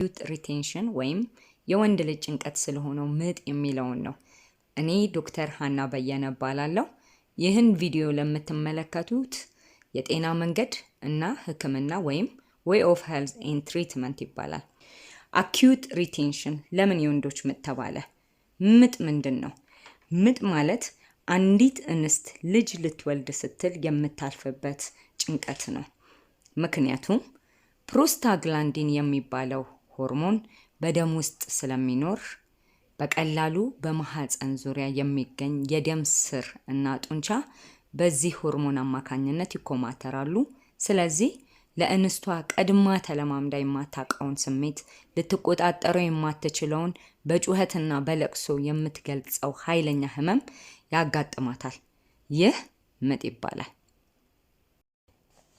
ዩት ሪቴንሽን ወይም የወንድ ልጅ ጭንቀት ስለሆነው ምጥ የሚለውን ነው። እኔ ዶክተር ሃና በየነ እባላለሁ። ይህን ቪዲዮ ለምትመለከቱት የጤና መንገድ እና ሕክምና ወይም way of health and treatment ይባላል። acute retention ለምን የወንዶች ምጥ ተባለ? ምጥ ምንድን ነው? ምጥ ማለት አንዲት እንስት ልጅ ልትወልድ ስትል የምታልፍበት ጭንቀት ነው። ምክንያቱም ፕሮስታግላንዲን የሚባለው ሆርሞን በደም ውስጥ ስለሚኖር በቀላሉ በማህፀን ዙሪያ የሚገኝ የደም ስር እና ጡንቻ በዚህ ሆርሞን አማካኝነት ይኮማተራሉ። ስለዚህ ለእንስቷ ቀድማ ተለማምዳ የማታውቀውን ስሜት ልትቆጣጠረው የማትችለውን በጩኸትና በለቅሶ የምትገልጸው ኃይለኛ ህመም ያጋጥማታል። ይህ ምጥ ይባላል።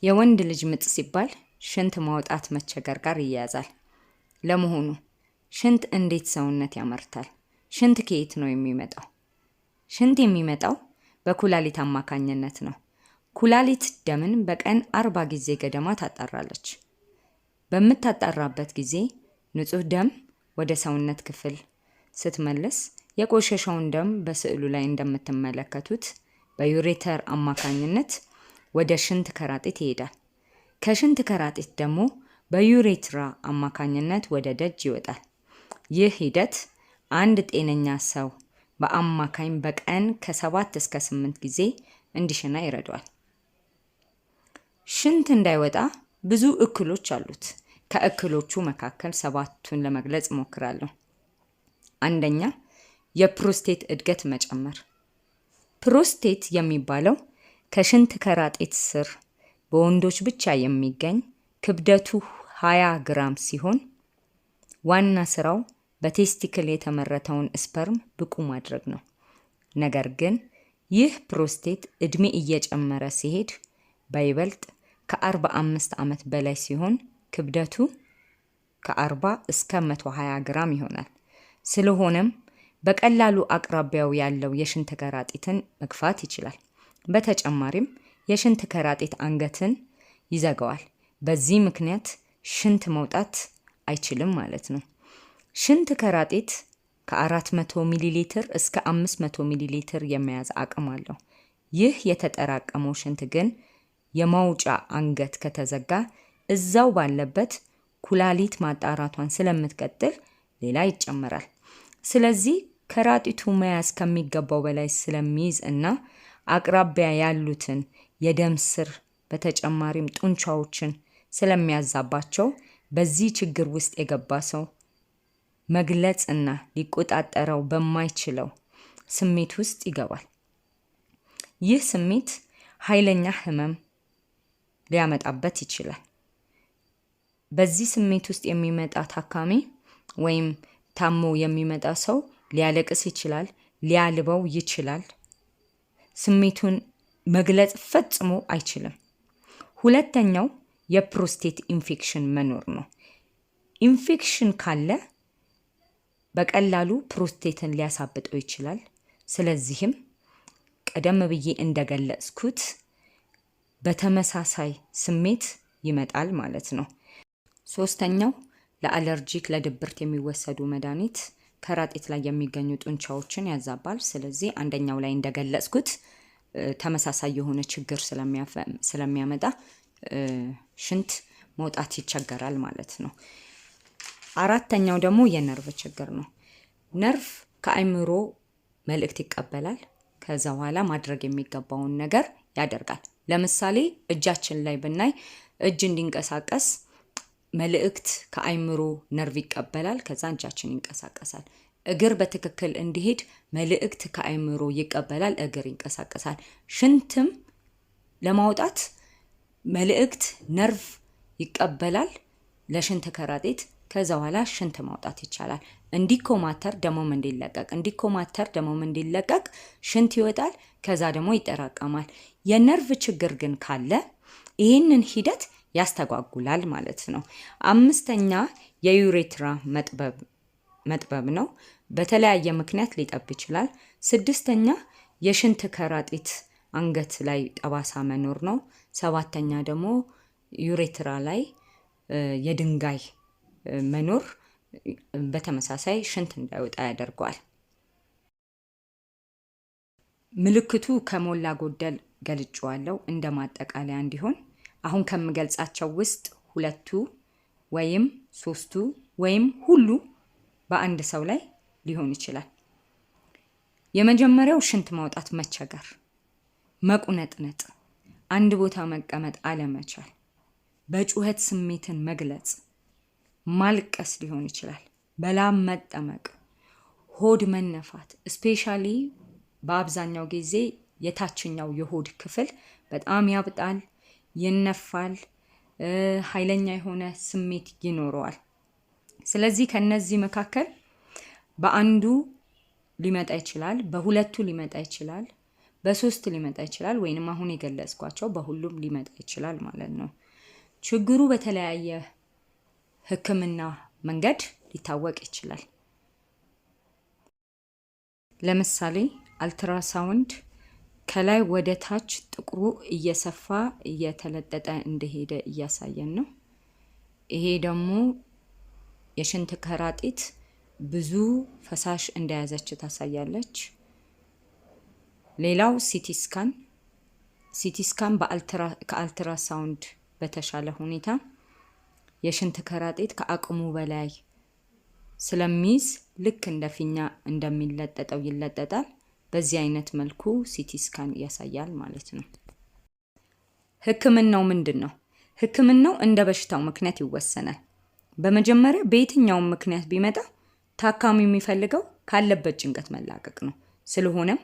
የወንድ ልጅ ምጥ ሲባል ሽንት ማውጣት መቸገር ጋር ይያያዛል። ለመሆኑ ሽንት እንዴት ሰውነት ያመርታል? ሽንት ከየት ነው የሚመጣው? ሽንት የሚመጣው በኩላሊት አማካኝነት ነው። ኩላሊት ደምን በቀን 40 ጊዜ ገደማ ታጣራለች። በምታጣራበት ጊዜ ንጹህ ደም ወደ ሰውነት ክፍል ስትመልስ የቆሸሸውን ደም በስዕሉ ላይ እንደምትመለከቱት በዩሬተር አማካኝነት ወደ ሽንት ከራጢት ይሄዳል። ከሽንት ከራጢት ደግሞ በዩሬትራ አማካኝነት ወደ ደጅ ይወጣል። ይህ ሂደት አንድ ጤነኛ ሰው በአማካኝ በቀን ከ7 እስከ 8 ጊዜ እንዲሽና ይረዳዋል። ሽንት እንዳይወጣ ብዙ እክሎች አሉት። ከእክሎቹ መካከል 7ቱን ለመግለጽ እሞክራለሁ። አንደኛ፣ የፕሮስቴት እድገት መጨመር። ፕሮስቴት የሚባለው ከሽንት ከራጢት ስር በወንዶች ብቻ የሚገኝ ክብደቱ 20 ግራም ሲሆን ዋና ስራው በቴስቲክል የተመረተውን ስፐርም ብቁ ማድረግ ነው። ነገር ግን ይህ ፕሮስቴት እድሜ እየጨመረ ሲሄድ በይበልጥ ከ45 ዓመት በላይ ሲሆን ክብደቱ ከ40 እስከ 120 ግራም ይሆናል። ስለሆነም በቀላሉ አቅራቢያው ያለው የሽንት ከራጢትን መግፋት ይችላል። በተጨማሪም የሽንት ከራጢት አንገትን ይዘጋዋል። በዚህ ምክንያት ሽንት መውጣት አይችልም ማለት ነው። ሽንት ከራጢት ከ400 ሚሊ ሊትር እስከ 500 ሚሊ ሊትር የመያዝ አቅም አለው። ይህ የተጠራቀመው ሽንት ግን የማውጫ አንገት ከተዘጋ እዛው ባለበት ኩላሊት ማጣራቷን ስለምትቀጥል ሌላ ይጨመራል። ስለዚህ ከራጢቱ መያዝ ከሚገባው በላይ ስለሚይዝ እና አቅራቢያ ያሉትን የደም ስር በተጨማሪም ጡንቻዎችን ስለሚያዛባቸው በዚህ ችግር ውስጥ የገባ ሰው መግለጽ እና ሊቆጣጠረው በማይችለው ስሜት ውስጥ ይገባል። ይህ ስሜት ኃይለኛ ህመም ሊያመጣበት ይችላል። በዚህ ስሜት ውስጥ የሚመጣ ታካሚ ወይም ታሞ የሚመጣ ሰው ሊያለቅስ ይችላል፣ ሊያልበው ይችላል። ስሜቱን መግለጽ ፈጽሞ አይችልም። ሁለተኛው የፕሮስቴት ኢንፌክሽን መኖር ነው። ኢንፌክሽን ካለ በቀላሉ ፕሮስቴትን ሊያሳብጠው ይችላል። ስለዚህም ቀደም ብዬ እንደገለጽኩት በተመሳሳይ ስሜት ይመጣል ማለት ነው። ሶስተኛው ለአለርጂክ ለድብርት የሚወሰዱ መድኃኒት ከራጢት ላይ የሚገኙ ጡንቻዎችን ያዛባል። ስለዚህ አንደኛው ላይ እንደገለጽኩት ተመሳሳይ የሆነ ችግር ስለሚያመጣ ሽንት መውጣት ይቸገራል ማለት ነው። አራተኛው ደግሞ የነርቭ ችግር ነው። ነርቭ ከአይምሮ መልእክት ይቀበላል። ከዛ በኋላ ማድረግ የሚገባውን ነገር ያደርጋል። ለምሳሌ እጃችን ላይ ብናይ እጅ እንዲንቀሳቀስ መልእክት ከአይምሮ ነርቭ ይቀበላል። ከዛ እጃችን ይንቀሳቀሳል። እግር በትክክል እንዲሄድ መልእክት ከአይምሮ ይቀበላል። እግር ይንቀሳቀሳል። ሽንትም ለማውጣት መልእክት ነርቭ ይቀበላል ለሽንት ከራጢት። ከዛ በኋላ ሽንት ማውጣት ይቻላል። እንዲኮማተር ደሞም እንዲለቀቅ ሽንት ይወጣል። ከዛ ደግሞ ይጠራቀማል። የነርቭ ችግር ግን ካለ ይህንን ሂደት ያስተጓጉላል ማለት ነው። አምስተኛ የዩሬትራ መጥበብ ነው። በተለያየ ምክንያት ሊጠብ ይችላል። ስድስተኛ የሽንት ከራጢት አንገት ላይ ጠባሳ መኖር ነው። ሰባተኛ ደግሞ ዩሬትራ ላይ የድንጋይ መኖር በተመሳሳይ ሽንት እንዳይወጣ ያደርገዋል። ምልክቱ ከሞላ ጎደል ገልጬዋለሁ። እንደ ማጠቃለያ እንዲሆን አሁን ከምገልጻቸው ውስጥ 2 ወይም 3 ወይም ሁሉ በአንድ ሰው ላይ ሊሆን ይችላል። የመጀመሪያው ሽንት ማውጣት መቸገር፣ መቁነጥነጥ፣ አንድ ቦታ መቀመጥ አለመቻል፣ በጩኸት ስሜትን መግለጽ፣ ማልቀስ ሊሆን ይችላል፣ በላብ መጠመቅ፣ ሆድ መነፋት። ስፔሻሊ በአብዛኛው ጊዜ የታችኛው የሆድ ክፍል በጣም ያብጣል፣ ይነፋል፣ ኃይለኛ የሆነ ስሜት ይኖረዋል። ስለዚህ ከነዚህ መካከል በአንዱ ሊመጣ ይችላል፣ በሁለቱ ሊመጣ ይችላል፣ በ3 ሊመጣ ይችላል፣ ወይንም አሁን የገለጽኳቸው በሁሉም ሊመጣ ይችላል ማለት ነው። ችግሩ በተለያየ ሕክምና መንገድ ሊታወቅ ይችላል። ለምሳሌ አልትራሳውንድ ከላይ ወደ ታች ጥቁሩ እየሰፋ እየተለጠጠ እንደሄደ እያሳየን ነው። ይሄ ደግሞ የሽንት ከረጢት ብዙ ፈሳሽ እንደያዘች ታሳያለች። ሌላው ሲቲ ስካን ከአልትራሳውንድ በተሻለ ሁኔታ የሽንት ከረጢት ከአቅሙ በላይ ስለሚይዝ ልክ እንደ ፊኛ እንደሚለጠጠው ይለጠጣል። በዚህ አይነት መልኩ ሲቲ ስካን ያሳያል ማለት ነው። ህክምናው ምንድነው? ህክምናው እንደ በሽታው ምክንያት ይወሰናል። በመጀመሪያ በየትኛውም ምክንያት ቢመጣ ታካሚው የሚፈልገው ካለበት ጭንቀት መላቀቅ ነው። ስለሆነም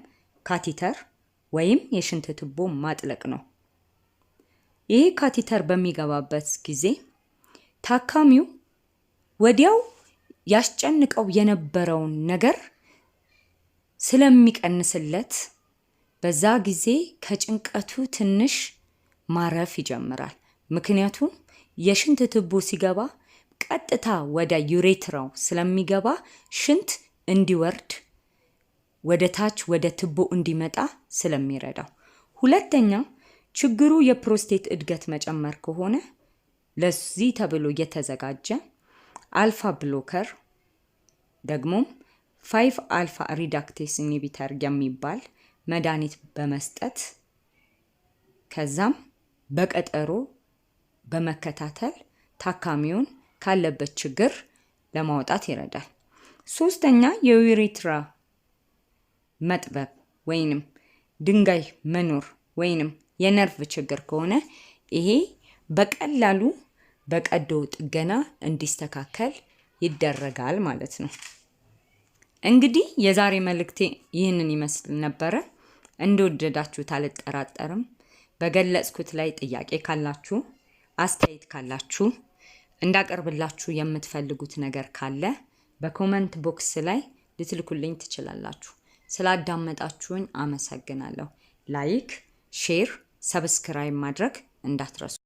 ካቲተር ወይም የሽንት ቱቦ ማጥለቅ ነው። ይሄ ካቲተር በሚገባበት ጊዜ ታካሚው ወዲያው ያስጨንቀው የነበረውን ነገር ስለሚቀንስለት በዛ ጊዜ ከጭንቀቱ ትንሽ ማረፍ ይጀምራል። ምክንያቱም የሽንት ቱቦ ሲገባ ቀጥታ ወደ ዩሬትራው ስለሚገባ ሽንት እንዲወርድ ወደ ታች ወደ ቱቦ እንዲመጣ ስለሚረዳው። ሁለተኛ ችግሩ የፕሮስቴት እድገት መጨመር ከሆነ ለዚህ ተብሎ የተዘጋጀ አልፋ ብሎከር ደግሞም 5 አልፋ ሪዳክቴስ ኢንሂቢተር የሚባል መድኃኒት በመስጠት ከዛም በቀጠሮ በመከታተል ታካሚውን ካለበት ችግር ለማውጣት ይረዳል። ሶስተኛ የዩሬትራ መጥበብ ወይንም ድንጋይ መኖር ወይንም የነርቭ ችግር ከሆነ ይሄ በቀላሉ በቀዶ ጥገና እንዲስተካከል ይደረጋል ማለት ነው። እንግዲህ የዛሬ መልእክቴ ይህንን ይመስል ነበረ። እንደወደዳችሁት አልጠራጠርም። በገለጽኩት ላይ ጥያቄ ካላችሁ፣ አስተያየት ካላችሁ፣ እንዳቀርብላችሁ የምትፈልጉት ነገር ካለ በኮመንት ቦክስ ላይ ልትልኩልኝ ትችላላችሁ። ስላዳመጣችሁኝ አመሰግናለሁ። ላይክ፣ ሼር፣ ሰብስክራይብ ማድረግ እንዳትረሱ።